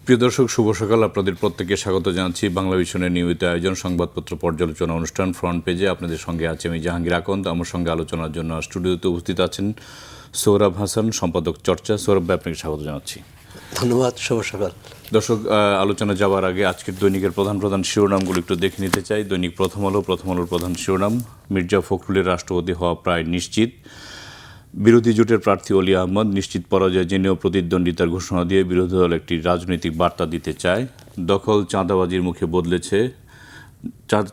প্রিয় দর্শক, শুভ সকাল। আপনাদের প্রত্যেককে স্বাগত জানাচ্ছি বাংলা ভিশনের নিয়মিত আয়োজন সংবাদপত্র পর্যালোচনা অনুষ্ঠান ফ্রন্ট পেজে। আপনাদের সঙ্গে আছে আমি জাহাঙ্গীর আকন্দ। আমার সঙ্গে আলোচনার জন্য স্টুডিওতে উপস্থিত আছেন সৌরভ হাসান, সম্পাদক চর্চা। সৌরভ ভাই, আপনাকে স্বাগত জানাচ্ছি। ধন্যবাদ, শুভ সকাল। দর্শক, আলোচনা যাওয়ার আগে আজকের দৈনিকের প্রধান শিরোনামগুলো একটু দেখে নিতে চাই। দৈনিক প্রথম আলোর প্রধান শিরোনাম: মির্জা ফখরুলের রাষ্ট্রপতি হওয়া প্রায় নিশ্চিত। বিরোধী জোটের প্রার্থী অলি আহমদ নিশ্চিত পরাজয় জেনেও প্রতিদ্বন্দ্বিতার ঘোষণা দিয়ে বিরোধী দল একটি রাজনৈতিক বার্তা দিতে চায়। দখল চাঁদাবাজির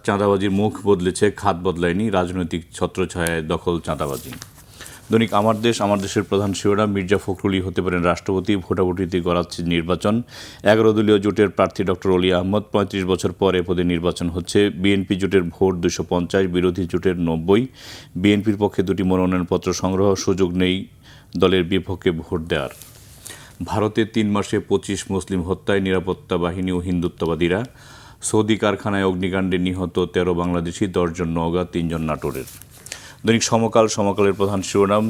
চাঁদাবাজির মুখ বদলেছে, খাত বদলায়নি। রাজনৈতিক ছত্রছায়ায় দখল চাঁদাবাজি। দৈনিক আমার দেশের প্রধান শিরোনাম: মির্জা ফখরুলই হতে পারেন রাষ্ট্রপতি, ভোটাভুটিতে গড়াচ্ছে নির্বাচন। 11 দলীয় জোটের প্রার্থী ডক্টর অলি আহমদ। 35 বছর পর এ পদে নির্বাচন হচ্ছে। বিএনপি জোটের ভোট 250, বিরোধী জোটের 90। বিএনপির পক্ষে 2টি মনোনয়নপত্র সংগ্রহ, সুযোগ নেই দলের বিপক্ষে ভোট দেওয়ার। ভারতে 3 মাসে 25 মুসলিম হত্যায় নিরাপত্তা বাহিনী ও হিন্দুত্ববাদীরা। সৌদি কারখানায় অগ্নিকাণ্ডে নিহত 13 বাংলাদেশি, 10 জন নওগাঁ, 3 জন নাটোরের। দৈনিক সমকালের প্রধান শিরোনাম: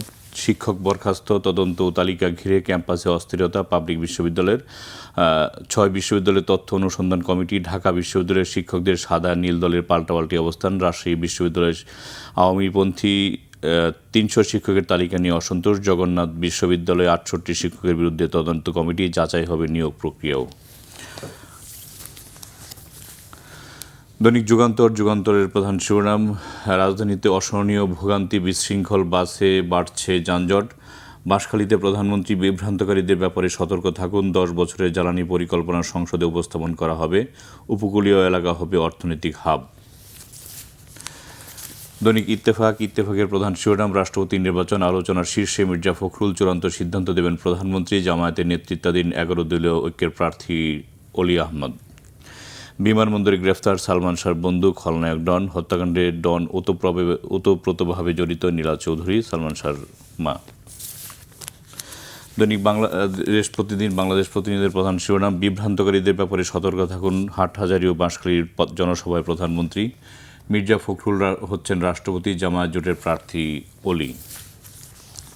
শিক্ষক বরখাস্ত, তদন্ত ও তালিকা ঘিরে ক্যাম্পাসে অস্থিরতা। পাবলিক বিশ্ববিদ্যালয়ের 6 বিশ্ববিদ্যালয়ের তথ্য অনুসন্ধান কমিটি। ঢাকা বিশ্ববিদ্যালয়ের শিক্ষকদের সাদা নীল দলের পাল্টাপাল্টি অবস্থান। রাজশাহী বিশ্ববিদ্যালয়ের আওয়ামীপন্থী 300 শিক্ষকের তালিকা নিয়ে অসন্তোষ। জগন্নাথ বিশ্ববিদ্যালয়ে 68 শিক্ষকের বিরুদ্ধে তদন্ত কমিটি, যাচাই হবে নিয়োগ প্রক্রিয়াও। দৈনিক যুগান্তরের প্রধান শিরোনাম: রাজধানীতে অসহনীয় ভোগান্তি, বিশৃঙ্খল বাসে বাড়ছে যানজট। বাঁশখালীতে প্রধানমন্ত্রী বিভ্রান্তকারীদের ব্যাপারে সতর্ক থাকুন। 10 বছরের জ্বালানি পরিকল্পনা সংসদে উপস্থাপন করা হবে। উপকূলীয় এলাকা হবে অর্থনৈতিক হাব। দৈনিক ইত্তেফাকের প্রধান শিরোনাম: রাষ্ট্রপতি নির্বাচন আলোচনার শীর্ষে মির্জা ফখরুল, চূড়ান্ত সিদ্ধান্ত দেবেন প্রধানমন্ত্রী। জামায়াতের নেতৃত্বাধীন 11 দলীয় ঐক্যের প্রার্থী অলি আহমদ। বিমানবন্দরে গ্রেফতার সালমান শাহর বন্ধু খলনায়ক ডন। হত্যাকাণ্ডে ডন ওতপ্রোতভাবে জড়িত নীলা চৌধুরী, সালমান শাহর মা। দৈনিক বাংলাদেশ প্রতিনিধির প্রধান শিরোনাম: বিভ্রান্তকারীদের ব্যাপারে সতর্ক থাকুন। হাটহাজারী ও বাঁশখালীর জনসভায় প্রধানমন্ত্রী। মির্জা ফখরুল হচ্ছেন রাষ্ট্রপতি, জামায়াত জোটের প্রার্থী অলি।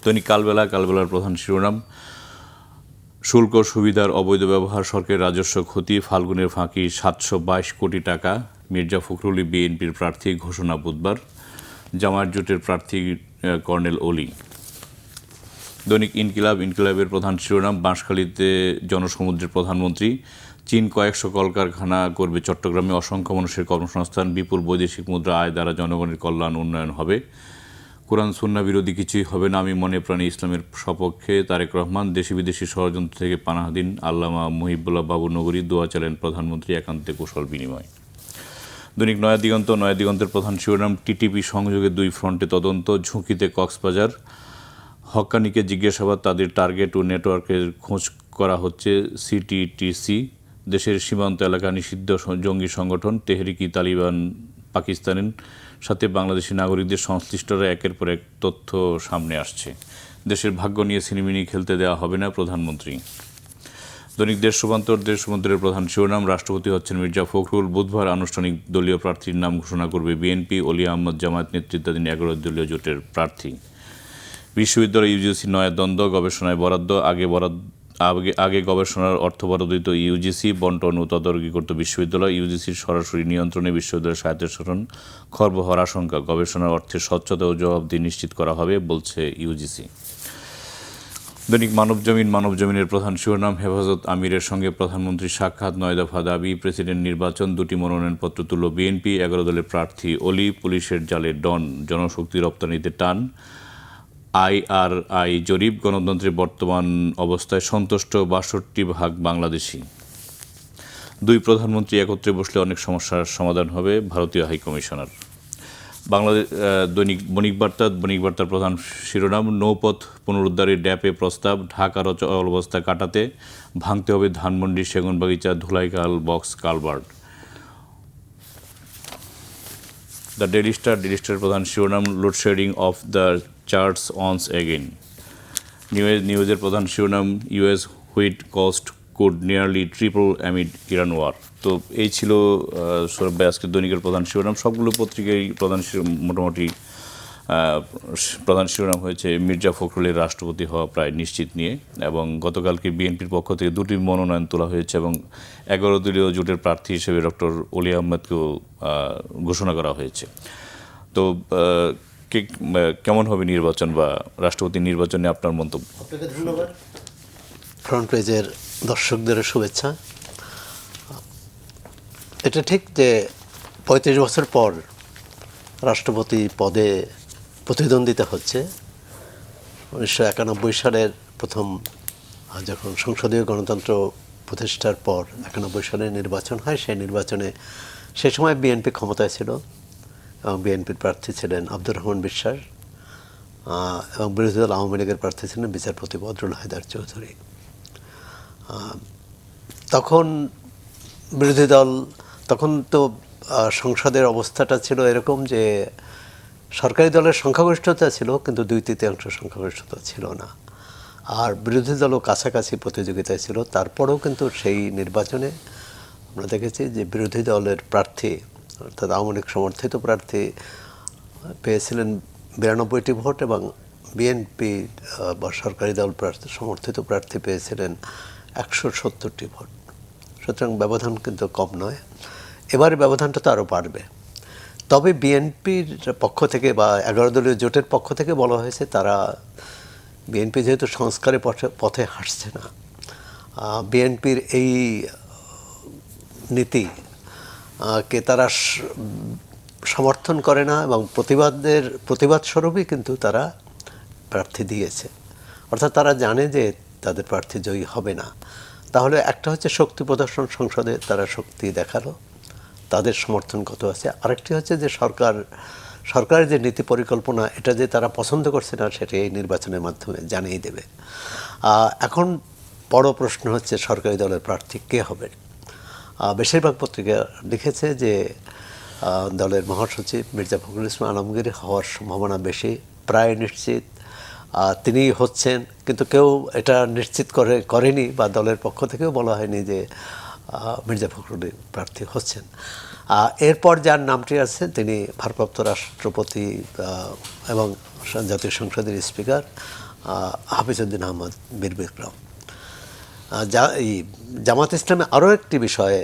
দৈনিক কালবেলার প্রধান শিরোনাম: শুল্ক সুবিধার অবৈধ ব্যবহার, সরকারের রাজস্ব ক্ষতি। ফাল্গুনের ফাঁকি 722 কোটি টাকা। মির্জা ফখরুলই বিএনপির প্রার্থী, ঘোষণা বুধবার। জামায়াত জোটের প্রার্থী কর্নেল অলি। দৈনিক ইনকিলাবের প্রধান শিরোনাম: বাঁশখালীতে জনসমুদ্রের প্রধানমন্ত্রী। চীন কয়েকশো কলকারখানা করবে চট্টগ্রামে, অসংখ্য মানুষের কর্মসংস্থান। বিপুল বৈদেশিক মুদ্রা আয় দ্বারা জনগণের কল্যাণ উন্নয়ন হবে। কোরআন সুন্নাহ বিরোধী কিছুই হবে না, আমি মনে প্রাণে ইসলামের সপক্ষে। তারেক রহমান। দেশি বিদেশি ষড়যন্ত্র থেকে পানাহাদিন আল্লামা মুহিবুল্লাহ বাবুনগরী। দোয়া চালেন প্রধানমন্ত্রী, একান্তে কুশল বিনিময়। দৈনিক নয়াদিগন্তের প্রধান শিরোনাম: টিটিপি সংযোগে 2 ফ্রন্টে তদন্ত, ঝুঁকিতে কক্সবাজার। হক্কানিকে জিজ্ঞাসাবাদ, তাদের টার্গেট ও নেটওয়ার্কের খোঁজ করা হচ্ছে সিটিটিসি। দেশের সীমান্ত এলাকা নিষিদ্ধ জঙ্গি সংগঠন তেহরিকি তালিবান পাকিস্তানের সাথে বাংলাদেশি নাগরিকদের সংশ্লিষ্টরা একের পর এক তথ্য সামনে আসছে। দেশের ভাগ্য নিয়ে ছিনিমিনি খেলতে দেওয়া হবে না, প্রধানমন্ত্রী। দৈনিক দেশান্তরের প্রধান শিরোনাম: রাষ্ট্রপতি হচ্ছেন মির্জা ফখরুল। বুধবার আনুষ্ঠানিক দলীয় প্রার্থীর নাম ঘোষণা করবে বিএনপি। অলি আহমদ জামায়াত নেতৃত্বাধীন 11 দলীয় জোটের প্রার্থী। বিশ্ববিদ্যালয় ইউজিসি নয়া দ্বন্দ্ব, গবেষণায় বরাদ্দ। আগে গবেষণার অর্থ বরাদ্দ ইউজিসি, বন্টন ও তদারকি করত বিশ্ববিদ্যালয়। ইউজিসির সরাসরি নিয়ন্ত্রণে বিশ্ববিদ্যালয়ের স্বায়ত্তশাসন খর্ব হওয়ার আশঙ্কা। গবেষণার অর্থে স্বচ্ছতা ও জবাবদিহি নিশ্চিত করা হবে, বলছে ইউজিসি। দৈনিক মানবজমিনের প্রধান শিরোনাম: হেফাজত আমিরের সঙ্গে প্রধানমন্ত্রীর সাক্ষাৎ, 9 দফা দাবি। প্রেসিডেন্ট নির্বাচন, 2টি মনোনয়নপত্র তুলল বিএনপি। 11 দলের প্রার্থী অলি। পুলিশের জালে ডন, জনশক্তি রপ্তানিতে টান। আইআরআই জরিপ: গণতন্ত্রের বর্তমান অবস্থায় সন্তুষ্ট 62% বাংলাদেশি। 2 প্রধানমন্ত্রী একত্রে বসলে অনেক সমস্যার সমাধান হবে, ভারতীয় হাইকমিশনার। দৈনিক বণিকবার্তার প্রধান শিরোনাম: নৌপথ পুনরুদ্ধারের ড্যাপে প্রস্তাব। ঢাকার অচল অবস্থা কাটাতে ভাঙতে হবে Dhanmondi, Segunbagicha, Dhulaikhal box culvert. The daily স্টারের প্রধান শিরোনাম: load shedding off the charts once again. নিউজের প্রধান শিরোনাম: US wheat cost could nearly triple amid Iran war. তো এই ছিল সৌরভ ভাই আজকের দৈনিকের প্রধান শিরোনাম। সবগুলো পত্রিকায় মোটামুটি প্রধান শিরোনাম হয়েছে মির্জা ফখরুলের রাষ্ট্রপতি হওয়া প্রায় নিশ্চিত নিয়ে, এবং গতকালকে বিএনপির পক্ষ থেকে 2টি মনোনয়ন তোলা হয়েছে এবং 11 দলীয় জোটের প্রার্থী হিসেবে ডক্টর অলি আহমেদকেও ঘোষণা করা হয়েছে। তো কেমন হবে নির্বাচন বা রাষ্ট্রপতি নির্বাচনে আপনার মন্তব্য? আপনাকে ধন্যবাদ। ফ্রন্ট পেজের দর্শকদের শুভেচ্ছা। এটা ঠিক যে 35 বছর পর রাষ্ট্রপতি পদে প্রতিদ্বন্দ্বিতা হচ্ছে। 1991 সালের প্রথম যখন সংসদীয় গণতন্ত্র প্রতিষ্ঠার পর 91 সালে নির্বাচন হয়, সেই নির্বাচনে সে সময় বিএনপি ক্ষমতায় ছিল এবং বিএনপির প্রার্থী ছিলেন আব্দুর রহমান বিশ্বাস এবং বিরোধী দল আওয়ামী লীগের প্রার্থী ছিলেন বিচারপতি বদরুল হায়দার চৌধুরী। তখন বিরোধী দল, তখন তো সংসদের অবস্থাটা ছিল এরকম যে সরকারি দলের সংখ্যাগরিষ্ঠতা ছিল কিন্তু 2/3 সংখ্যাগরিষ্ঠতা ছিল না, আর বিরোধী দলও কাছাকাছি প্রতিযোগিতায় ছিল। তারপরেও কিন্তু সেই নির্বাচনে আমরা দেখেছি যে বিরোধী দলের প্রার্থী অর্থাৎ আওয়ামী লীগ সমর্থিত প্রার্থী পেয়েছিলেন 92টি ভোট এবং বিএনপি বা সরকারি দল সমর্থিত প্রার্থী পেয়েছিলেন 170টি ভোট। সুতরাং ব্যবধান কিন্তু কম নয়। এবারে ব্যবধানটা তো আরও বাড়বে। তবে বিএনপির পক্ষ থেকে বা 11 দলীয় জোটের পক্ষ থেকে বলা হয়েছে তারা, বিএনপি যেহেতু সংস্কারের পথে হাঁটছে না, বিএনপির এই নীতি কে তারা সমর্থন করে না এবং প্রতিবাদ স্বরূপই কিন্তু তারা প্রার্থী দিয়েছে। অর্থাৎ তারা জানে যে তাদের প্রার্থী জয়ী হবে না। তাহলে একটা হচ্ছে শক্তি প্রদর্শন, সংসদে তারা শক্তি দেখালো, তাদের সমর্থন কত আছে। আরেকটি হচ্ছে যে সরকারের যে নীতি পরিকল্পনা, এটা যে তারা পছন্দ করছে না সেটা এই নির্বাচনের মাধ্যমে জানিয়ে দেবে। এখন বড় প্রশ্ন হচ্ছে সরকারি দলের প্রার্থী কে হবে। বেশিরভাগ পত্রিকা লিখেছে যে দলের মহাসচিব মির্জা ফখরুল ইসলাম আলমগীর হওয়ার সম্ভাবনা বেশি, প্রায় নিশ্চিত তিনিই হচ্ছেন, কিন্তু কেউ এটা নিশ্চিত করেনি বা দলের পক্ষ থেকেও বলা হয়নি যে মির্জা ফখরুল প্রার্থী হচ্ছেন। এরপর যার নামটি আছে তিনি ভারপ্রাপ্ত রাষ্ট্রপতি এবং জাতীয় সংসদের স্পিকার হাফিজউদ্দিন আহমদ বীর বিক্রম। জামাত ইসলামে আরও একটি বিষয়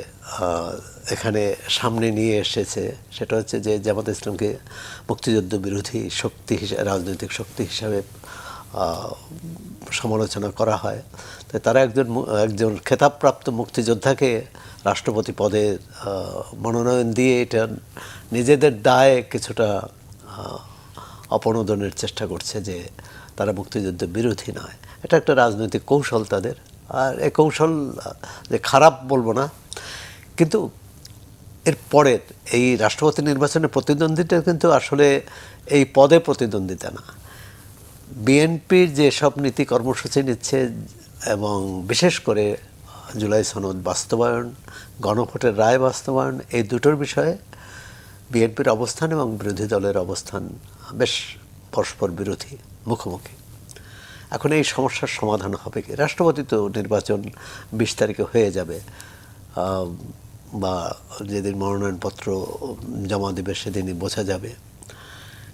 এখানে সামনে নিয়ে এসেছে, সেটা হচ্ছে যে জামাত ইসলামকে মুক্তিযুদ্ধ বিরোধী শক্তি হিসেবে, রাজনৈতিক শক্তি হিসাবে সমালোচনা করা হয়। তাই তারা একজন খেতাবপ্রাপ্ত মুক্তিযোদ্ধাকে রাষ্ট্রপতি পদে মনোনয়ন দিয়ে এটা নিজেদের দায়ে কিছুটা অপনোদনের চেষ্টা করছে যে তারা মুক্তিযুদ্ধ বিরোধী নয়। এটা একটা রাজনৈতিক কৌশল তাদের। আর এই কৌশল যে খারাপ বলবো না, কিন্তু এর পরের এই রাষ্ট্রপতি নির্বাচনের প্রতিদ্বন্দ্বিতা কিন্তু আসলে এই পদে প্রতিদ্বন্দ্বিতা না। বিএনপির যে সব নীতি কর্মসূচি নিচ্ছে এবং বিশেষ করে জুলাই সনদ বাস্তবায়ন, গণভোটের রায় বাস্তবায়ন, এই দুটোর বিষয়ে বিএনপির অবস্থান এবং বিরোধী দলের অবস্থান বেশ পরস্পর বিরোধী, মুখোমুখি। এখন এই সমস্যার সমাধান হবে কি? রাষ্ট্রপতি তো নির্বাচন 20 তারিখে হয়ে যাবে, বা যেদিন মনোনয়নপত্র জমা দেবে সেদিনই বোঝা যাবে।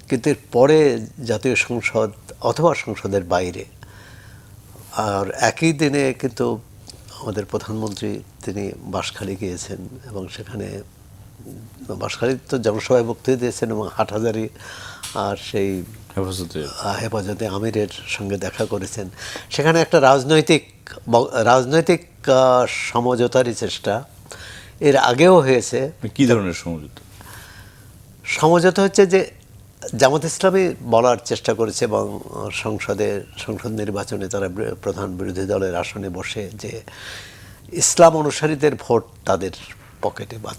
কিন্তু এর পরে জাতীয় সংসদ অথবা সংসদের বাইরে, আর একই দিনে কিন্তু আমাদের প্রধানমন্ত্রী তিনি বাঁশখালী গিয়েছেন এবং সেখানে বাঁশখালী তো জনসভায় বক্তৃতা দিয়েছেন এবং হাটহাজারী আর সেই হেফাজতে আমিরের সঙ্গে দেখা করেছেন। সেখানে একটা রাজনৈতিক সমঝোতারই চেষ্টা এর আগেও হয়েছে। কী ধরনের সমঝোতা? সমঝোতা হচ্ছে যে জামাত ইসলামী বলার চেষ্টা করেছে এবং সংসদ নির্বাচনে তারা প্রধান বিরোধী দলের আসনে বসে যে ইসলাম অনুসারীদের ভোট তাদের পকেটে বা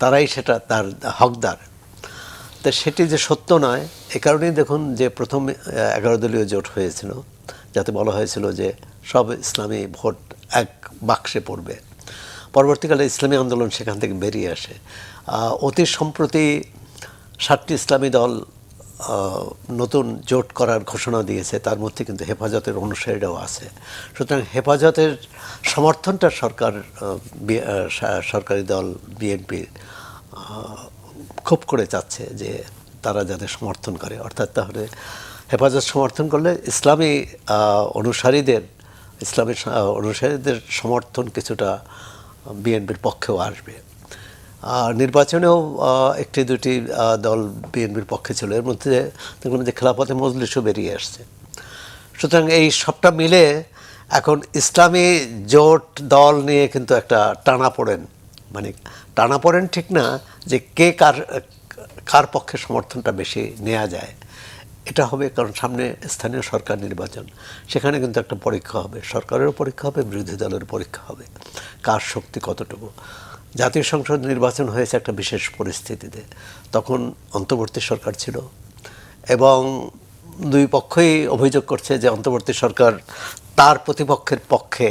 তারাই সেটা তার হকদার। তো সেটি যে সত্য নয়, এ কারণেই দেখুন যে প্রথম 11 দলীয় জোট হয়েছিল, যাতে বলা হয়েছিল যে সব ইসলামী ভোট এক বাক্সে পড়বে। পরবর্তীকালে ইসলামী আন্দোলন সেখান থেকে বেরিয়ে আসে। অতি সম্প্রতি 7টি ইসলামী দল নতুন জোট করার ঘোষণা দিয়েছে, তার মধ্যে কিন্তু হেফাজতের অনুসারীরাও আছে। সুতরাং হেফাজতের সমর্থনটা সরকারি দল বিএনপি খুব করে চাচ্ছে যে তারা যাদের সমর্থন করে, অর্থাৎ তাহলে হেফাজত সমর্থন করলে ইসলামী অনুসারীদের সমর্থন কিছুটা বিএনপির পক্ষেও আসবে। নির্বাচনেও একটি দুটি দল বিএনপির পক্ষে ছিল, এর মধ্যে দেখলাম যে খেলাফতে মজলিসও বেরিয়ে আসছে। সুতরাং এই সবটা মিলে এখন ইসলামী জোট দল নিয়ে কিন্তু একটা টানাপোড়েন, মানে টানাপোড়েন ঠিক না, যে কে কার পক্ষে সমর্থনটা বেশি নেওয়া যায় এটা হবে, কারণ সামনে স্থানীয় সরকার নির্বাচন, সেখানে কিন্তু একটা পরীক্ষা হবে, সরকারেরও পরীক্ষা হবে, বিরোধী দলের পরীক্ষা হবে, কার শক্তি কতটুকু। জাতীয় সংসদ নির্বাচন হয়েছে একটা বিশেষ পরিস্থিতিতে, তখন অন্তর্বর্তী সরকার ছিল এবং দুই পক্ষই অভিযোগ করছে যে অন্তর্বর্তী সরকার তার প্রতিপক্ষের পক্ষে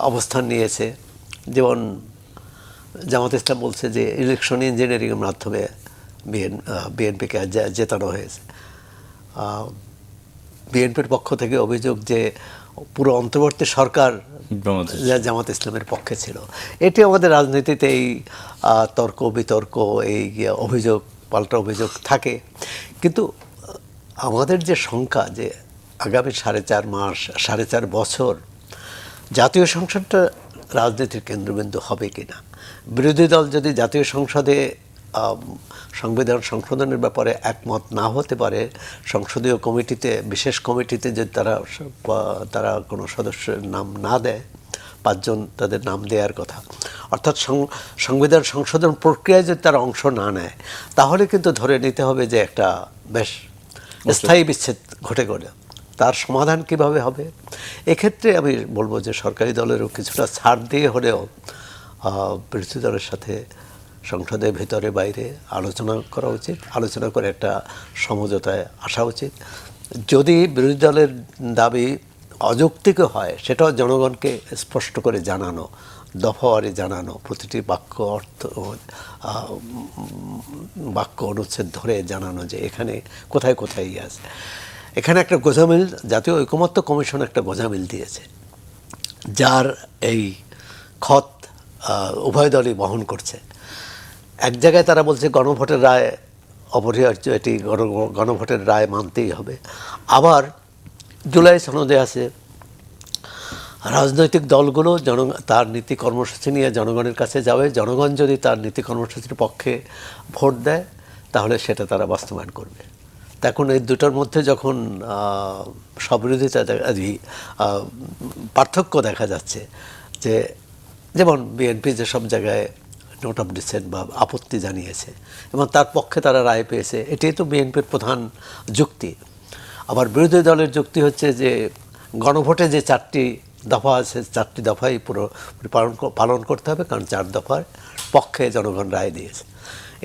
অবস্থান নিয়েছে। যেমন জামাত ইসলাম বলছে যে ইলেকশন ইঞ্জিনিয়ারিংয়ের মাধ্যমে বিএনপিকে জেতানো হয়েছে। বিএনপির পক্ষ থেকে অভিযোগ যে পুরো অন্তর্বর্তী সরকার জামাত ইসলামের পক্ষে ছিল। এটি আমাদের রাজনীতিতে এই তর্ক বিতর্ক, এই অভিযোগ পাল্টা অভিযোগ থাকে, কিন্তু আমাদের যে সংখ্যা যে আগামী 4.5 মাস 4.5 বছর জাতীয় সংসদটা রাজনীতির কেন্দ্রবিন্দু হবে কিনা, বিরোধী দল যদি জাতীয় সংসদে সংবিধান সংশোধনের ব্যাপারে একমত না হতে পারে, সংসদীয় কমিটিতে বিশেষ কমিটিতে যদি তারা কোনো সদস্যের নাম না দেয়, 5 জন তাদের নাম দেওয়ার কথা, অর্থাৎ সংবিধান সংশোধন প্রক্রিয়ায় যদি তারা অংশ না নেয়, তাহলে কিন্তু ধরে নিতে হবে যে একটা বেশ স্থায়ী বিচ্ছেদ ঘটে গেল। তার সমাধান কিভাবে হবে? এক্ষেত্রে আমি বলবো যে সরকারি দলেরও কিছুটা ছাড় দিয়ে হলেও বিরোধী দলের সাথে সংসদের ভেতরে বাইরে আলোচনা করা উচিত, আলোচনা করে একটা সমঝোতায় আসা উচিত। যদি বিরোধী দলের দাবি অযৌক্তিক হয়, সেটাও জনগণকে স্পষ্ট করে জানানো, দফাওয়ারি জানানো, প্রতিটি বাক্য অনুচ্ছেদ ধরে জানানো যে এখানে কোথায় কোথায় আছে। এখানে একটা গোঁজামিল, জাতীয় ঐকমত্য কমিশন একটা গোঁজামিল দিয়েছে, যার এই খত উভয় দলই বহন করছে। এক জায়গায় তারা বলছে গণভোটের রায় অপরিহার্য, এটি গণভোটের রায় মানতেই হবে। আবার জুলাই সনদে আছে রাজনৈতিক দলগুলো তার নীতি কর্মসূচি নিয়ে জনগণের কাছে যাবে, জনগণ যদি তার নীতি কর্মসূচির পক্ষে ভোট দেয় তাহলে সেটা তারা বাস্তবায়ন করবে। এখন এই দুটোর মধ্যে যখন স্ববিরোধিতা পার্থক্য দেখা যাচ্ছে, যে যেমন বিএনপি যেসব জায়গায় নোট অফ ডিসেন্ট বা আপত্তি জানিয়েছে এবং তার পক্ষে তারা রায় পেয়েছে, এটাই তো বিএনপির প্রধান যুক্তি। আবার বিরোধী দলের যুক্তি হচ্ছে যে গণভোটে যে 4টি দফা আছে, 4টি দফাই পুরো পালন করতে হবে, কারণ 4 দফার পক্ষে জনগণ রায় দিয়েছে।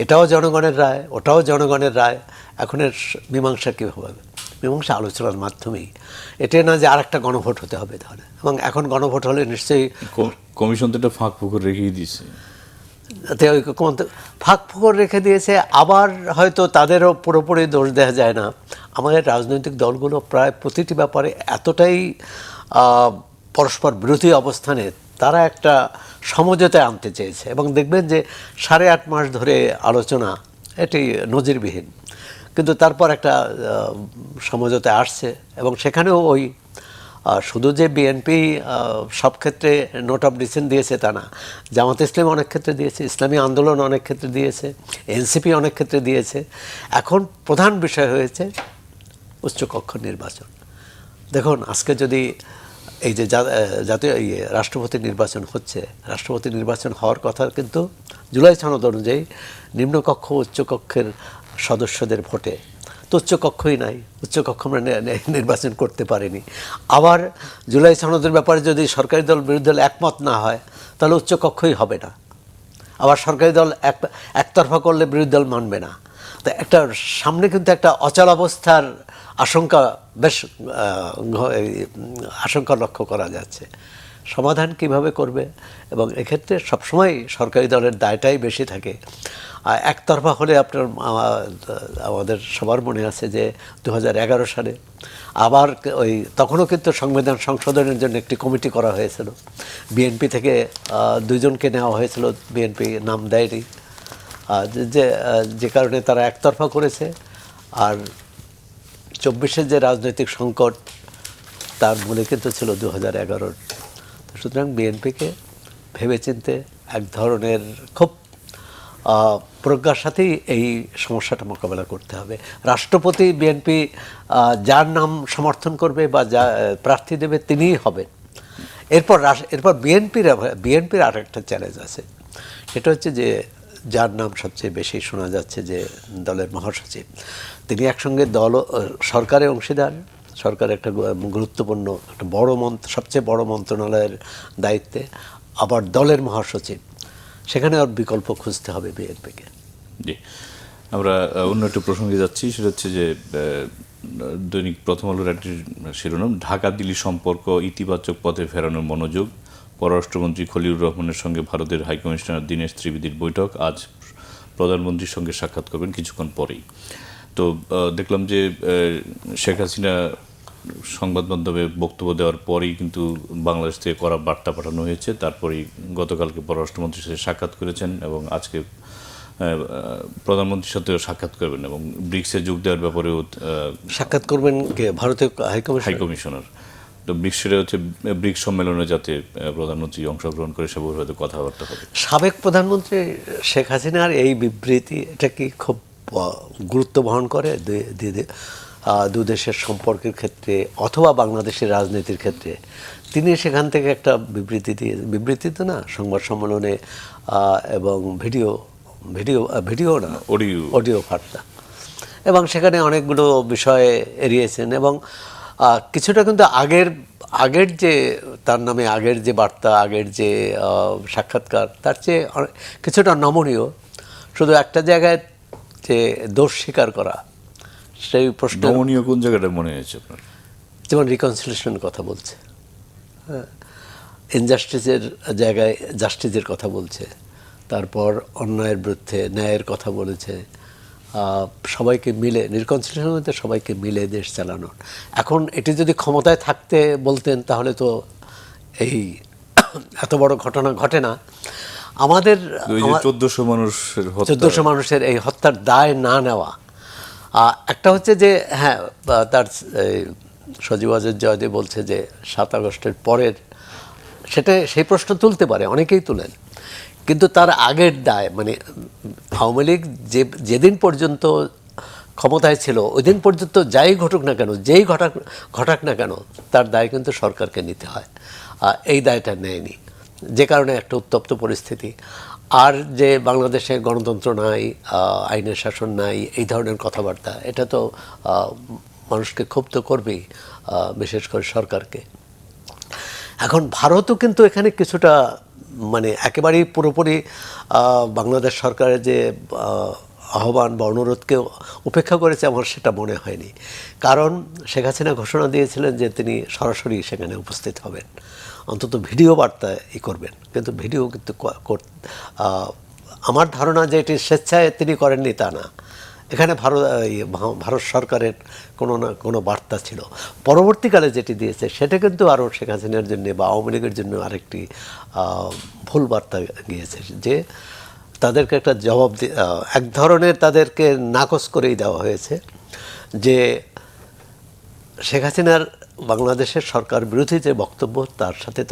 এটাও জনগণের রায়, ওটাও জনগণের রায়। এখন এর মীমাংসা কীভাবে হবে? মীমাংসা আলোচনার মাধ্যমেই, এটাই না যে আরেকটা গণভোট হতে হবে তাহলে। এবং এখন গণভোট হলে নিশ্চয়ই কমিশন তো এটা ফাঁক ফুকর রেখেই দিয়েছে, ফাঁক ফোকর রেখে দিয়েছে। আবার হয়তো তাদেরও পুরোপুরি দোষ দেওয়া যায় না। আমাদের রাজনৈতিক দলগুলো প্রায় প্রতিটি ব্যাপারে এতটাই পরস্পর বিরোধী অবস্থানে, তারা একটা সমঝোতায় আনতে চেয়েছে এবং দেখবেন যে 8.5 মাস ধরে আলোচনা, এটি নজিরবিহীন, কিন্তু তারপর একটা সমঝোতায় আসছে। এবং সেখানেও ওই শুধু যে বিএনপি সব ক্ষেত্রে নোট অফ ডিসেন্ট দিয়েছে তা না, জামাত ইসলাম অনেক ক্ষেত্রে দিয়েছে, ইসলামী আন্দোলন অনেক ক্ষেত্রে দিয়েছে, এনসিপি অনেক ক্ষেত্রে দিয়েছে। এখন প্রধান বিষয় হয়েছে উচ্চকক্ষ নির্বাচন। দেখুন আজকে যদি এই যে জাতীয় রাষ্ট্রপতি নির্বাচন হচ্ছে, রাষ্ট্রপতি নির্বাচন হওয়ার কথা কিন্তু জুলাই সনদ অনুযায়ী নিম্নকক্ষ উচ্চকক্ষের সদস্যদের ভোটে, তো উচ্চকক্ষই নাই, উচ্চকক্ষ আমরা নির্বাচন করতে পারিনি। আবার জুলাই সনদের ব্যাপারে যদি সরকারি দল বিরোধী দল একমত না হয় তাহলে উচ্চকক্ষই হবে না। আবার সরকারি দল একতরফা করলে বিরোধী দল মানবে না। তো একটা সামনে কিন্তু একটা অচলাবস্থার আশঙ্কা, বেশ আশঙ্কা লক্ষ্য করা যাচ্ছে। সমাধান কিভাবে করবে? এবং এক্ষেত্রে সবসময় সরকারি দলের দায়টাই বেশি থাকে। একতরফা হলে আপনার আমাদের সবার মনে আছে যে 2011 সালে আবার ওই তখনও কিন্তু সংবিধান সংশোধনের জন্য একটি কমিটি করা হয়েছিল, বিএনপি থেকে 2 জনকে নেওয়া হয়েছিল, বিএনপি নাম দেয়নি। যে কারণে তারা একতরফা করেছে। আর 24-এর যে রাজনৈতিক সংকট তার মূলে কিন্তু ছিল 2011-র। সুতরাং বিএনপিকে ভেবেচিন্তে এক ধরনের খুব প্রজ্ঞার সাথেই এই সমস্যাটা মোকাবেলা করতে হবে। রাষ্ট্রপতি বিএনপি যার নাম সমর্থন করবে বা যা প্রার্থী দেবে তিনিই হবেন। এরপর বিএনপির আর একটা চ্যালেঞ্জ আছে, সেটা হচ্ছে যে যার নাম সবচেয়ে বেশি শোনা যাচ্ছে যে দলের মহাসচিব, তিনি একসঙ্গে সরকারে অংশীদার, সরকার একটা গুরুত্বপূর্ণ একটা সবচেয়ে বড় মন্ত্রণালয়ের দায়িত্বে, আবার দলের মহাসচিব। সেখানে আর বিকল্প খুঁজতে হবে বিএনপিকে। জি, আমরা অন্য একটু প্রসঙ্গে যাচ্ছি, সেটা হচ্ছে যে দৈনিক প্রথম আলোর একটি শিরোনাম, ঢাকা দিল্লি সম্পর্ক ইতিবাচক পথে ফেরানোর মনোযোগ, পররাষ্ট্রমন্ত্রী খলিলুর রহমানের সঙ্গে ভারতের হাইকমিশনার দীনেশ ত্রিবেদীর বৈঠক, আজ প্রধানমন্ত্রীর সঙ্গে সাক্ষাৎ করবেন কিছুক্ষণ পরেই। তো দেখলাম যে শেখ হাসিনা সংবাদ মাধ্যমে বক্তব্য দেওয়ার পরেই কিন্তু বাংলাদেশ থেকে করা বার্তা পাঠানো হয়েছে, তারপরেই গতকালকে পররাষ্ট্রমন্ত্রীর সাথে সাক্ষাৎ করেছেন এবং আজকে প্রধানমন্ত্রীর সাথেও সাক্ষাৎ করবেন এবং ব্রিক্সে যোগ দেওয়ার ব্যাপারেও সাক্ষাৎ করবেন কে? ভারতীয় হাইকমিশনার। তো ব্রিক্স সম্মেলনে যাতে প্রধানমন্ত্রী অংশগ্রহণ করে সে হয়তো কথাবার্তা হবে। সাবেক প্রধানমন্ত্রী শেখ হাসিনার এই বিবৃতি, এটা কি খুব গুরুত্ব বহন করে দু দেশের সম্পর্কের ক্ষেত্রে অথবা বাংলাদেশের রাজনীতির ক্ষেত্রে? তিনি সেখান থেকে একটা বিবৃতি তো না, সংবাদ সম্মেলনে এবং ভিডিও না, অডিও বার্তা, এবং সেখানে অনেকগুলো বিষয় এড়িয়েছেন এবং কিছুটা কিন্তু আগের যে তার নামে আগের যে বার্তা, আগের যে সাক্ষাৎকার, তার চেয়ে কিছুটা নমনীয়। শুধু একটা জায়গায় যে দোষ স্বীকার করা, সেই প্রশ্ন। নমনীয় কোন জায়গাটা মনে হয়েছে আপনার? যেমন রিকনসিলিয়েশনের কথা বলছে, হ্যাঁ, ইনজাস্টিসের জায়গায় জাস্টিসের কথা বলছে, তারপর অন্যায়ের বিরুদ্ধে ন্যায়ের কথা বলেছে, সবাইকে মিলে রিকনসিলিয়েশন হতে সবাইকে মিলে দেশ চালানোর। এখন এটি যদি ক্ষমতায় থাকতে বলতেন তাহলে তো এই এত বড় ঘটনা ঘটে না। আমাদের 1400 মানুষের এই হত্যার দায় না নেওয়া, একটা হচ্ছে যে হ্যাঁ, তার সজীব ওয়াজেদ জয়দেব বলছে যে 7 আগস্টের পরের, সেই প্রশ্ন তুলতে পারে, অনেকেই তুলেন, কিন্তু তার আগের দায়, মানে আওয়ামী লীগ যেদিন পর্যন্ত ক্ষমতায় ছিল ওই দিন পর্যন্ত যাই ঘটুক না কেন, যেই ঘটাক না কেন, তার দায় কিন্তু সরকারকে নিতে হয়। এই দায়টা নেয়নি, যে কারণে একটা উত্তপ্ত পরিস্থিতি। আর যে বাংলাদেশে গণতন্ত্র নাই, আইনের শাসন নাই, এই ধরনের কথাবার্তা, এটা তো মানুষকে ক্ষুব্ধ করবেই, বিশেষ করে সরকারকে। এখন ভারতও কিন্তু এখানে কিছুটা, মানে একেবারেই পুরোপুরি বাংলাদেশ সরকারের যে আহ্বান বা অনুরোধকে উপেক্ষা করেছে আমার সেটা মনে হয়নি। কারণ শেখ হাসিনা ঘোষণা দিয়েছিলেন যে তিনি সরাসরি সেখানে উপস্থিত হবেন, অন্তত ভিডিও বার্তায় করবেন, কিন্তু ভিডিও কিন্তু আমার ধারণা যে এটি স্বেচ্ছায় তিনি করেননি তা না, এখানে ভারত সরকারের কোনো না কোনো বার্তা ছিল। পরবর্তীকালে যেটি দিয়েছে সেটা কিন্তু আরও শেখ হাসিনার জন্য বা আওয়ামী লীগের জন্য আরেকটি ভুল বার্তা গিয়েছে, যে তাদেরকে একটা জবাব এক ধরনের তাদেরকে নাকচ করেই দেওয়া হয়েছে যে শেখ হাসিনার বাংলাদেশের সরকার বিরোধী যে বক্তব্য, তার সাথে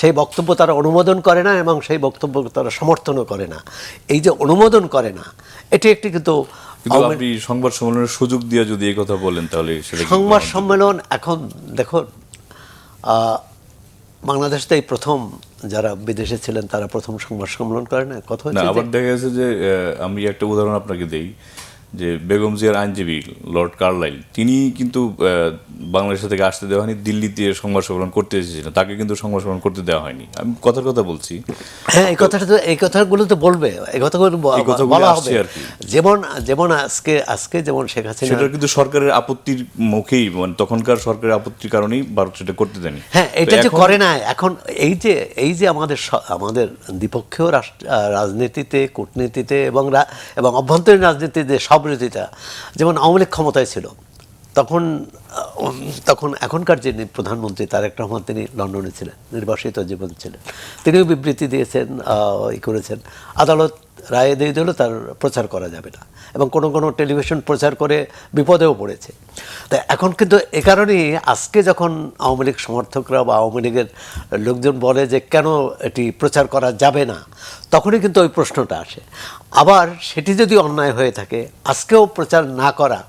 সেই বক্তব্য তারা অনুমোদন করে না এবং সেই বক্তব্য তারা সমর্থনও করে না। এই যে অনুমোদন করে না, এটি একটি কিন্তু আপনি সংবাদ সম্মেলনের সুযোগ দিয়ে যদি এই কথা বলেন তাহলে সংবাদ সম্মেলন, এখন দেখুন, বাংলাদেশ তো এই প্রথম, যারা বিদেশে ছিলেন তারা প্রথম সংবাদ সম্মেলন করে না। কথা হচ্ছে আবার দেখা গেছে যে আমি একটা উদাহরণ আপনাকে দেই, যে বেগম জিয়ার আইনজীবী লর্ড কার্লাইল, তিনি কিন্তু বাংলাদেশ থেকে আসতে দেওয়া হয়নি, দিল্লিতে সংবাদ সম্মেলন করতে এসেছিলেন, তাকে কিন্তু সংবাদ সম্মেলন করতে দেওয়া হয়নি। আমি কথার কথা বলছি। হ্যাঁ, এই কথাগুলো তো বলবে, এই কথাগুলো বলা হবে। যেমন আজকে যেমন শেখ হাসিনা, সেটা কিন্তু সরকারের আপত্তির মুখেই, মানে তখনকার সরকারের আপত্তির কারণেই ভারত সেটা করতে দেয়নি। হ্যাঁ, এটা যে করে না। এখন এই যে আমাদের দ্বিপক্ষীয় রাজনীতিতে, কূটনীতিতে এবং অভ্যন্তরীণ রাজনীতিতে সব রীতিটা, যেমন আওয়ামী লীগ ক্ষমতায় ছিল, তখন তখন এখনকার যিনি প্রধানমন্ত্রী তারেক রহমান, তিনি লন্ডনে ছিলেন, নির্বাসিত জীবন ছিলেন, তিনিও বিবৃতি দিয়েছেন, করেছেন, আদালত রায় দিয়ে দিল তার প্রচার করা যাবে না, এবং কোনো কোনো টেলিভিশন প্রচার করে বিপদেও পড়েছে। তাই এখন কিন্তু এ কারণেই আজকে যখন আওয়ামী লীগ সমর্থকরা বা আওয়ামী লীগের লোকজন বলে যে কেন এটি প্রচার করা যাবে না, তখনই কিন্তু ওই প্রশ্নটা আসে। আবার সেটি যদি অন্যায় হয়ে থাকে, আজকেও প্রচার না করা,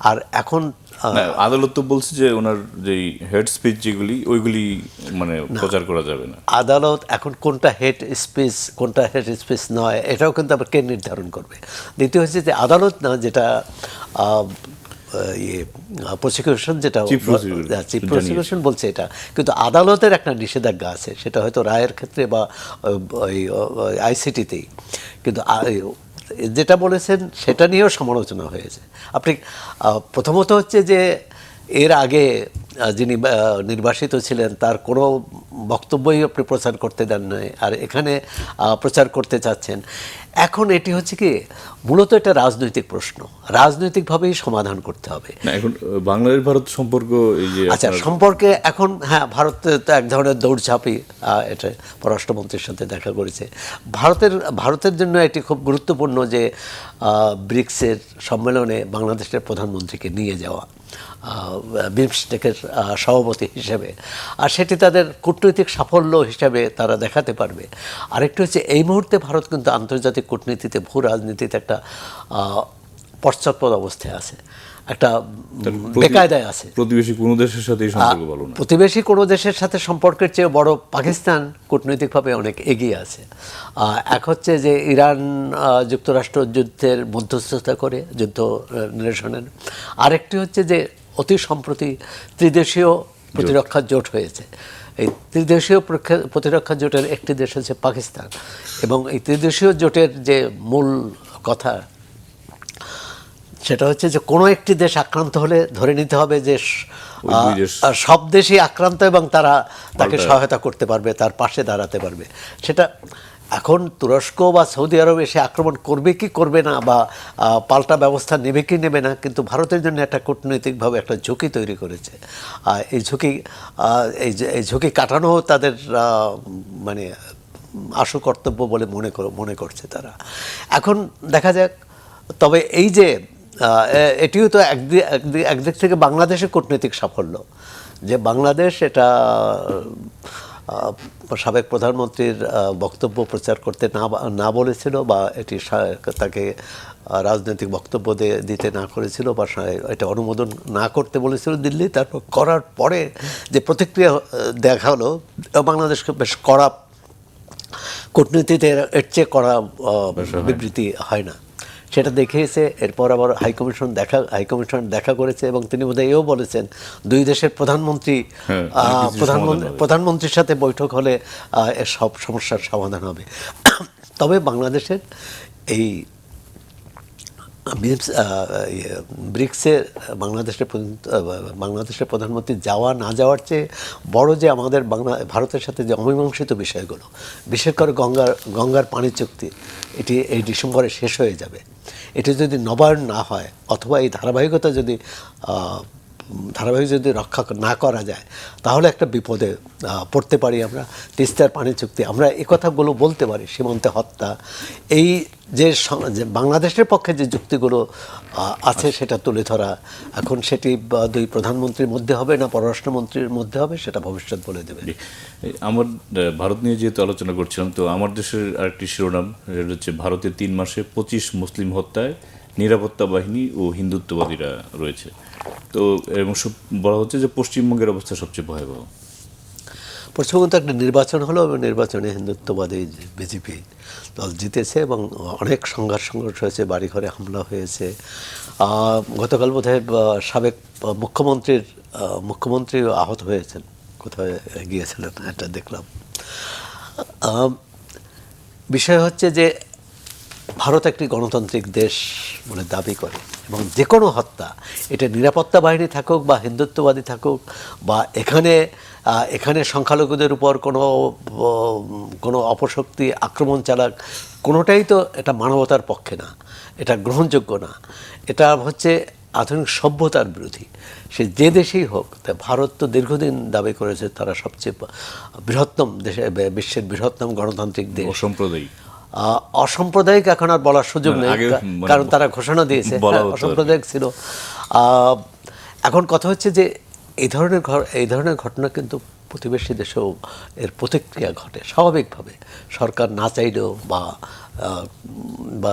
আর এখন না, আদালত তো বলছে যে ওনার যে হেড স্পিচ যেগুলি ওইগুলি মানে প্রচার করা যাবে না। আদালত এখন কোনটা হেড স্পিচ কোনটা হেড স্পিচ নয়, এটাও কিন্তু আবার কে নির্ধারণ করবে? দ্বিতীয় হচ্ছে যে আদালত না, যেটা প্রসিকিউশন, যেটা চিফ প্রসিকিউশন বলছে এটা, কিন্তু আদালতের একটা নিষেধাজ্ঞা আছে, সেটা হয়তো রায়ের ক্ষেত্রে বা ওই আইসিটিতেই, কিন্তু যেটা বলেছেন সেটা নিয়েও সমালোচনা হয়েছে। আপনি প্রথমত হচ্ছে যে এর আগে যিনি নির্বাসিত ছিলেন তার কোনো বক্তব্যই আপনি প্রচার করতে দেন নাই, আর এখানে প্রচার করতে চাচ্ছেন। এখন এটি হচ্ছে কি, মূলত এটা রাজনৈতিক প্রশ্ন, রাজনৈতিকভাবেই সমাধান করতে হবে। না, এখন বাংলাদেশ ভারত সম্পর্ক এই যে আচ্ছা, সম্পর্কে এখন হ্যাঁ, ভারত তো এক ধরনের দৌড়ঝাঁপি, এটা পররাষ্ট্রমন্ত্রীর সাথে দেখা করেছে। ভারতের জন্য এটি খুব গুরুত্বপূর্ণ যে ব্রিক্সের সম্মেলনে বাংলাদেশের প্রধানমন্ত্রীকে নিয়ে যাওয়া বিমস্টেকের সভাপতি হিসেবে, আর সেটি তাদের কূটনৈতিক সাফল্য হিসেবে তারা দেখাতে পারবে। আরেকটি হচ্ছে, এই মুহূর্তে ভারত কিন্তু আন্তর্জাতিক কূটনীতিতে, ভূ রাজনীতিতে একটা পশ্চাৎপদ অবস্থায় আছে, একটা বেকায়দায় আছে। প্রতিবেশী কোনো দেশের সাথে সম্পর্ক ভালো না। প্রতিবেশী কোনো দেশের সাথে সম্পর্কের চেয়ে বড় পাকিস্তান কূটনৈতিকভাবে অনেক এগিয়ে আছে। এক হচ্ছে যে ইরান যুক্তরাষ্ট্র যুদ্ধের মধ্যস্থতা করে যুদ্ধ নিরসনের, আরেকটি হচ্ছে যে অতি সম্প্রতি ত্রিদেশীয় প্রতিরক্ষা জোট হয়েছে। এই ত্রিদেশীয় প্রতিরক্ষা জোটের একটি দেশ হচ্ছে পাকিস্তান, এবং এই ত্রিদেশীয় জোটের যে মূল কথা, সেটা হচ্ছে যে কোনো একটি দেশ আক্রান্ত হলে ধরে নিতে হবে যে সব দেশই আক্রান্ত, এবং তারা তাকে সহায়তা করতে পারবে, তার পাশে দাঁড়াতে পারবে। সেটা এখন তুরস্ক বা সৌদি আরব এসে আক্রমণ করবে কি করবে না, বা পাল্টা ব্যবস্থা নেবে কি নেবে না, কিন্তু ভারতের জন্য একটা কূটনৈতিকভাবে একটা ঝুঁকি তৈরি করেছে। এই ঝুঁকি কাটানো তাদের মানে আশু কর্তব্য বলে মনে করছে তারা। এখন দেখা যাক। তবে এই যে এটিও তো একদিক থেকে বাংলাদেশের কূটনৈতিক সাফল্য, যে বাংলাদেশ এটা সাবেক প্রধানমন্ত্রীর বক্তব্য প্রচার করতে না বলেছিল, বা এটি তাকে রাজনৈতিক বক্তব্য দিতে না করেছিল, বা এটা অনুমোদন না করতে বলেছিল দিল্লি। তারপর করার পরে যে প্রতিক্রিয়া দেখা হলো, বাংলাদেশকে বেশ কড়া কূটনীতিতে এর চেয়ে কড়া বিবৃতি হয় না, সেটা দেখিয়েছে। এরপর আবার হাইকমিশন দেখা করেছে, এবং তিনি বোধহয় এও বলেছেন দুই দেশের প্রধানমন্ত্রীর সাথে বৈঠক হলে এর সব সমস্যার সমাধান হবে। তবে বাংলাদেশের এই ব্রিক্সে বাংলাদেশের প্রধানমন্ত্রী যাওয়া না যাওয়ার চেয়ে বড় যে আমাদের ভারতের সাথে যে অমীমাংসিত বিষয়গুলো, বিশেষ করে গঙ্গার পানি চুক্তি, এটি এই ডিসেম্বরে শেষ হয়ে যাবে। এটি যদি নবায়ন না হয়, অথবা এই ধারাবাহিকতা যদি রক্ষা না করা যায়, তাহলে একটা বিপদে পড়তে পারি আমরা। তিস্তার পানি চুক্তি, আমরা এই কথাগুলো বলতে পারি, সীমান্তে হত্যা, এই যে বাংলাদেশের পক্ষে যে যুক্তিগুলো আছে সেটা তুলে ধরা। এখন সেটি দুই প্রধানমন্ত্রীর মধ্যে হবে না পররাষ্ট্রমন্ত্রীর মধ্যে হবে, সেটা ভবিষ্যৎ বলে দেবে। আমার ভারত নিয়ে যেহেতু আলোচনা করছিলাম, তো আমার দেশের আরেকটি শিরোনাম, সেটা হচ্ছে ভারতে 3 মাসে 25 মুসলিম হত্যায় নিরাপত্তা বাহিনী ও হিন্দুত্ববাদীরা রয়েছে। তো এবং বলা হচ্ছে যে পশ্চিমবঙ্গের অবস্থা সবচেয়ে ভয়াবহ। পশ্চিমবঙ্গে একটা নির্বাচন হলো, এবং নির্বাচনে হিন্দুত্ববাদী বিজেপি দল জিতেছে, এবং অনেক সংঘর্ষ হয়েছে, বাড়িঘরে হামলা হয়েছে। গতকাল বোধহয় সাবেক মুখ্যমন্ত্রী আহত হয়েছেন, কোথায় গিয়েছিলেন এটা দেখলাম। বিষয় হচ্ছে যে ভারত একটি গণতান্ত্রিক দেশ বলে দাবি করে, এবং যে কোনো হত্যা, এটা নিরাপত্তা বাহিনী থাকুক বা হিন্দুত্ববাদী থাকুক, বা এখানে সংখ্যালঘুদের উপর কোনো অপশক্তি আক্রমণ চালাক, কোনোটাই তো এটা মানবতার পক্ষে না, এটা গ্রহণযোগ্য না। এটা হচ্ছে আধুনিক সভ্যতার বিরোধী, সে যে দেশেই হোক। তা ভারত তো দীর্ঘদিন দাবি করেছে তারা সবচেয়ে বৃহত্তম দেশে, বিশ্বের বৃহত্তম গণতান্ত্রিক দেশ। অসাম্প্রদায়িক অসাম্প্রদায়িক এখন আর বলার সুযোগ নেই, আগে কারণ তারা ঘোষণা দিয়েছে অসাম্প্রদায়িক ছিল। এখন কথা হচ্ছে যে এই ধরনের ঘটনা কিন্তু প্রতিবেশী দেশেও এর প্রতিক্রিয়া ঘটে স্বাভাবিকভাবে, সরকার না চাইলেও বা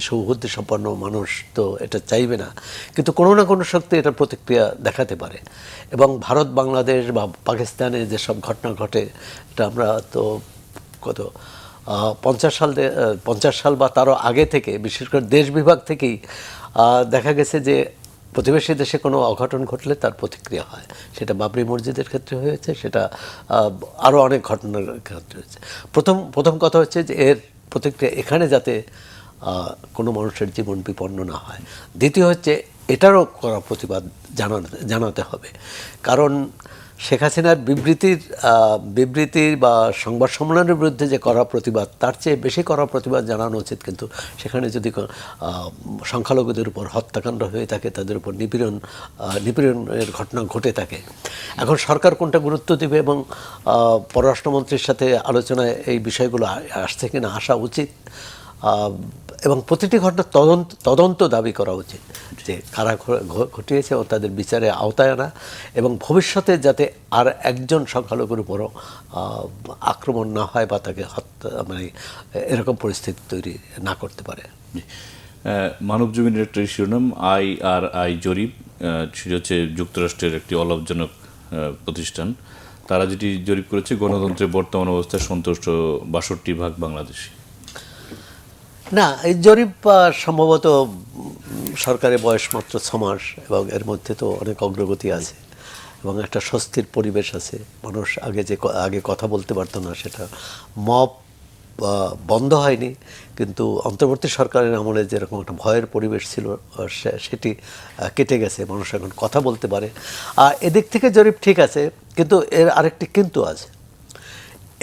সৌহার্দ্য সম্পন্ন মানুষ তো এটা চাইবে না, কিন্তু কোনো না কোনো শক্তি এটা প্রতিক্রিয়া দেখাতে পারে। এবং ভারত বাংলাদেশ বা পাকিস্তানে যেসব ঘটনা ঘটে, এটা আমরা তো কত 50 সাল বা তারও আগে থেকে, বিশেষ করে দেশ বিভাগ থেকেই দেখা গেছে যে প্রতিবেশী দেশে কোনো অঘটন ঘটলে তার প্রতিক্রিয়া হয়। সেটা বাবরি মসজিদের ক্ষেত্রে হয়েছে, সেটা আরও অনেক ঘটনার ক্ষেত্রে হয়েছে। প্রথম কথা হচ্ছে যে এর প্রতিক্রিয়া এখানে যাতে কোনো মানুষের জীবন বিপন্ন না হয়। দ্বিতীয় হচ্ছে এটারও করা প্রতিবাদ জানাতে হবে, কারণ শেখ হাসিনার বিবৃতির বা সংবাদ সম্মেলনের বিরুদ্ধে যে করা প্রতিবাদ, তার চেয়ে বেশি করা প্রতিবাদ জানানো উচিত। কিন্তু সেখানে যদি সংখ্যালঘুদের উপর হত্যাকাণ্ড হয়ে থাকে, তাদের উপর নিপীড়নের ঘটনা ঘটে থাকে, এখন সরকার কোনটা গুরুত্ব দেবে এবং পররাষ্ট্রমন্ত্রীর সাথে আলোচনায় এই বিষয়গুলো আসছে কিনা, আসা উচিত। এবং প্রতিটি ঘটনার তদন্ত দাবি করা উচিত, যে কারা ঘটিয়েছে ও তাদের বিচারে আওতায় আনা, এবং ভবিষ্যতে যাতে আর একজন সংখ্যালঘুর উপরও আক্রমণ না হয় বা তাকে হত্যা, মানে এরকম পরিস্থিতি তৈরি না করতে পারে। মানবজমিনের একটি শিরোনাম IRI জরিপ, সেটা হচ্ছে যুক্তরাষ্ট্রের একটি অলাভজনক প্রতিষ্ঠান। তারা যেটি জরিপ করেছে, গণতন্ত্রের বর্তমান অবস্থায় সন্তুষ্ট 62% বাংলাদেশি। না, এই জরিপ সম্ভবত সরকারের বয়স মাত্র 6 মাস, এবং এর মধ্যে তো অনেক অগ্রগতি আছে এবং একটা স্বস্তির পরিবেশ আছে। মানুষ আগে কথা বলতে পারতো না, সেটা মব বন্ধ হয়নি, কিন্তু অন্তর্বর্তী সরকারের আমলে যেরকম একটা ভয়ের পরিবেশ ছিল সেটি কেটে গেছে, মানুষ এখন কথা বলতে পারে। এদিক থেকে জরিপ ঠিক আছে, কিন্তু এর আরেকটি কিন্তু আছে।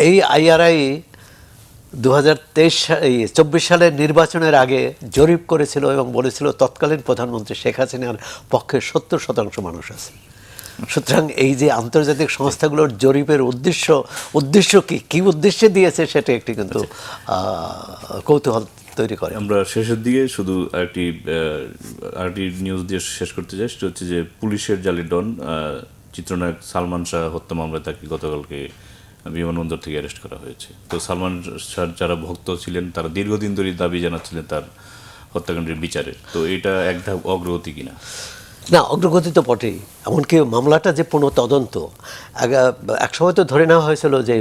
এই IRI 2024 সালের নির্বাচনের আগে জরিপ করেছিল এবং বলেছিল তৎকালীন প্রধানমন্ত্রী শেখ হাসিনার পক্ষে 70% মানুষ আছে। সুতরাং এই যে আন্তর্জাতিক সংস্থাগুলোর জরিপের উদ্দেশ্য কি উদ্দেশ্যে দিয়েছে, সেটা একটি কিন্তু কৌতূহল তৈরি করে। আমরা শেষের দিকে শুধু আরেকটি নিউজ দিয়ে শেষ করতে চাই, সেটা হচ্ছে যে পুলিশের জালে ডন চিত্রনায়ক সালমান শাহ হত্যা মামলায় তাকে গতকালকে বিমানবন্দর থেকে অ্যারেস্ট করা হয়েছে। তো সালমান শাহর যারা ভক্ত ছিলেন, তারা দীর্ঘদিন ধরে দাবি জানাচ্ছিলেন তার হত্যাকাণ্ডের বিচারের। তো এটা এক ধাপ অগ্রগতি কিনা? না, অগ্রগতি তো বটেই। এমনকি মামলাটা যে পুনঃ তদন্ত, একসময় তো ধরে নেওয়া হয়েছিল যে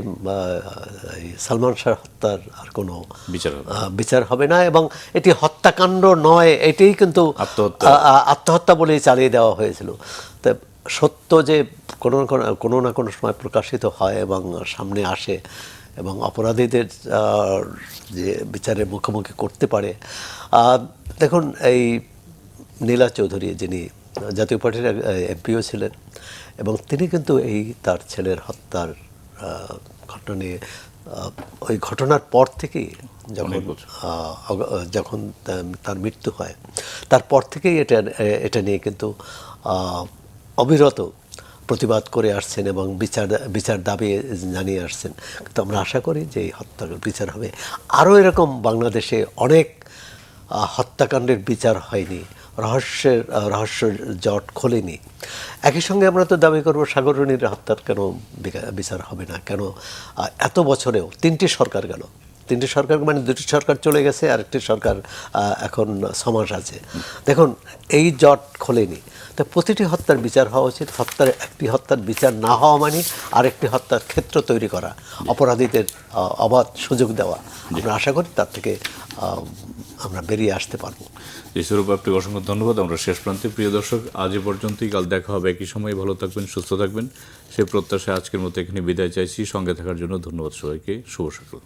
সালমান শাহ হত্যার আর কোনো বিচার হবে না, এবং এটি হত্যাকাণ্ড নয়, এটাই কিন্তু আত্মহত্যা বলেই চালিয়ে দেওয়া হয়েছিল। তো সত্য যে কোনো না কোনো সময় প্রকাশিত হয় এবং সামনে আসে এবং অপরাধীদের যে বিচারের মুখোমুখি করতে পারে। দেখুন, এই নীলা চৌধুরী, যিনি জাতীয় পার্টির এমপিও ছিলেন, এবং তিনি কিন্তু তার ছেলের হত্যার ঘটনা নিয়ে ওই ঘটনার পর থেকেই, যখন তার মৃত্যু হয়, তারপর থেকেই এটা নিয়ে কিন্তু অবিরত প্রতিবাদ করে আসছেন এবং বিচার দাবি জানিয়ে আসছেন। কিন্তু আমরা আশা করি যে এই হত্যার বিচার হবে। আরও এরকম বাংলাদেশে অনেক হত্যাকাণ্ডের বিচার হয়নি, রহস্য জট খোলেনি। একই সঙ্গে আমরা তো দাবি করব সাগররুনির হত্যার কেন বিচার হবে না, কেন এত বছরেও 3টি সরকার গেল, 3টি সরকার মানে 2টি সরকার চলে গেছে, আরেকটি সরকার এখন 6 মাস আছে। দেখুন, এই জট খোলেনি। তো প্রতিটি হত্যার বিচার হওয়া উচিত। একটি হত্যার বিচার না হওয়া মানে আরেকটি হত্যার ক্ষেত্র তৈরি করা, অপরাধীদের অবাধ সুযোগ দেওয়া। আমরা আশা করি তার থেকে আমরা বেরিয়ে আসতে পারবো। এসরূপ আপনাকে অসংখ্য ধন্যবাদ। আমরা শেষ প্রান্তে, প্রিয় দর্শক, আজ এ পর্যন্তই। কাল দেখা হবে একই সময়। ভালো থাকবেন, সুস্থ থাকবেন, সেই প্রত্যাশায় আজকের মতো এখানে বিদায় চাইছি। সঙ্গে থাকার জন্য ধন্যবাদ সবাইকে। শুভ সকাল।